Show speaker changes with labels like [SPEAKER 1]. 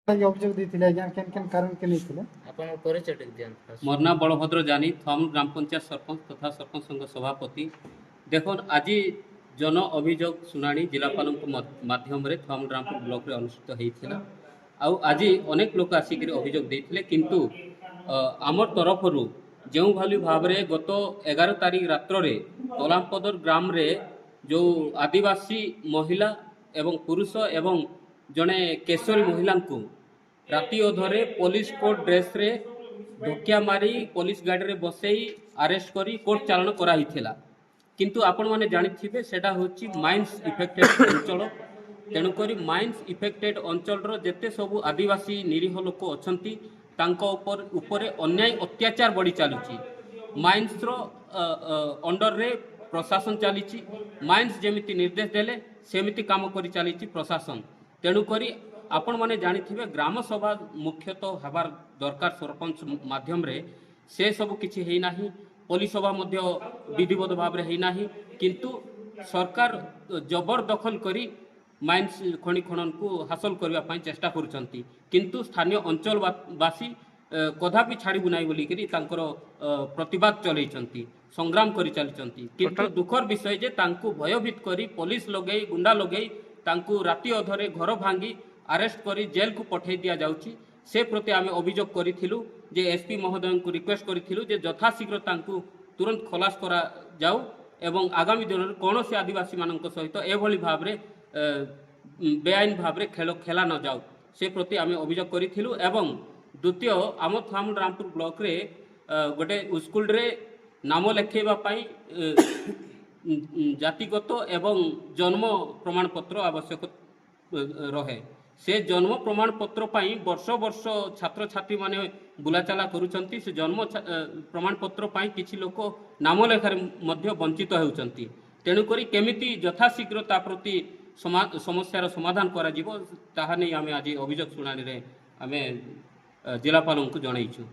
[SPEAKER 1] ଅଭିଯୋଗ ଦେଇଥିଲେ ଆଜ୍ଞା କେନ୍ କାରଣ ନେଇଥିଲେ
[SPEAKER 2] ଆପଣଙ୍କ ପରିଚୟ ଟିକେ ଦିଅନ୍ତୁ।
[SPEAKER 3] मोर ना बलभद्र जानी थम ग्राम पंचायत सरपंच तथा सरपंच संघ सभापति। देखो आज जन अभियोग शुणाणी जिलापाल माध्यम थम ग्रामपुर ब्लॉक रे अनुष्ठित होता। आउ आज अनेक लोक आसिक अभियोग देते किंतु आमर तरफ जो भाली भाव में गत 11 तारीख रात्र तलामपदर ग्राम रे जो आदिवासी महिला एवं पुरुष एवं जड़े केशरी महिला को राति अधरे पुलिस कोर्ट ड्रेस रे धोकिया मारी पुलिस गाड़ी रे बसई अरेस्ट करी कोर्ट चालान कराइथिला। किंतु आपण माने जानिथिबे सेटा होची माइंस इफेक्टेड अंचल। तेणुकरी माइंस इफेक्टेड अंचल जेते सबु आदिवासी निरीह लोक अछंती तांको ऊपर अन्याय अत्याचार बढ़ी चलुची। माइंस रो अंडर रे प्रशासन चली। माइंस जेमिति निर्देश देले सेमिति काम करी चली प्रशासन। तेणुकरी आपण माने जानिथिबे ग्राम सभा मुख्यतः हबार दरकार सरपंच माध्यम रे से सब किछि हेई नाही। पुलिस सभा मध्य विधिवत भाव रे हेई नाही। किंतु सरकार जबरदखल करी माइंस खनि खनन को हासिल करबा पई चेष्टा करूछंती। किंतु स्थानीय अंचलवासी कदापि छाड़बू नाही बोली करी तांकर प्रतिवाद चलैछंती, संग्राम करी चलछंती। किंतु दुखर विषय जे तांको भयभीत करी पुलिस लगई गुंडा लगई तांको राति अधरे घर भांगी अरेस्ट करी जेल को पठै दिया जाउची। से प्रति आमे अभियोग करिथिलु जे एसपी महोदय को रिक्वेस्ट करिथिलु जे यथाशीघ्र तांको तुरंत खलास करा जाऊ एवं आगामी दिन में कौन से आदिवासी मानक सहित एभली भाव रे बेआईन भाव रे खेल खेला न जाऊ से प्रति आमे अभियोग करिथिलु। एवं द्वितीय आम थाम रामपुर ब्लॉक रे गोटे स्कूल रे नाम लेखेबा पई जातिगत एवं जन्म प्रमाण पत्र आवश्यक रहे। से जन्म प्रमाण पत्र पाई वर्ष वर्ष छात्र छात्री माने बुलाचला करूछंती। से जन्म प्रमाण पत्र पाई किछि लोक नाम लेखार मध्य वंचित होउछंती। तेणुकरी केमिति यथाशीघ्र ता प्रति समस्यार समाधान करा जिवो ताहा नै आमे आज अभियोग शुणानी रे आमे जिलापाल को जणाइछु।